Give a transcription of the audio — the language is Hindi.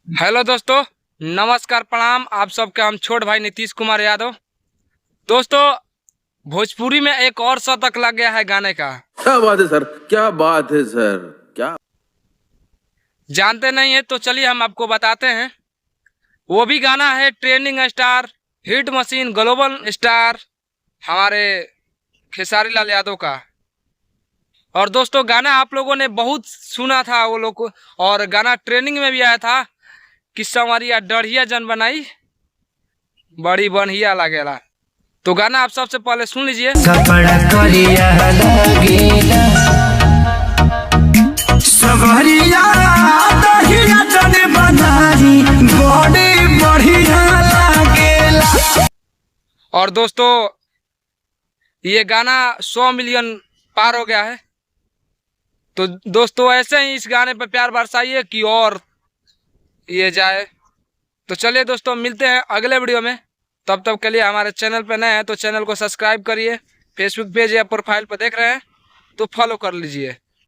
हेलो दोस्तों, नमस्कार, प्रणाम। आप सबके हम छोट भाई नीतीश कुमार यादव। दोस्तों, भोजपुरी में एक और शतक लग गया है गाने का। क्या बात है सर, क्या बात है सर, क्या जानते नहीं है तो चलिए हम आपको बताते हैं। वो भी गाना है trending star, hit machine, global star, हमारे खेसारी लाल यादव का। और दोस्तों, गाना आप लोगों ने बहुत सुना था वो लोग को, और गाना ट्रेंडिंग में भी आया था कि संवरिया डढ़िया जन बनाई बड़ी बढ़िया लगेला। तो गाना आप सबसे पहले सुन लीजिए। कपड़ा करिया लगेला सवरिया दहिया जने बनाई बड़ी बढ़िया लगेला। और दोस्तों, ये गाना 100 मिलियन पार हो गया है। तो दोस्तों, ऐसे ही इस गाने पर प्यार बरसाइए कि और ये जाए। तो चलिए दोस्तों, मिलते हैं अगले वीडियो में। तब तक के लिए हमारे चैनल पर नए हैं तो चैनल को सब्सक्राइब करिए। फेसबुक पेज या प्रोफाइल पर देख रहे हैं तो फॉलो कर लीजिए।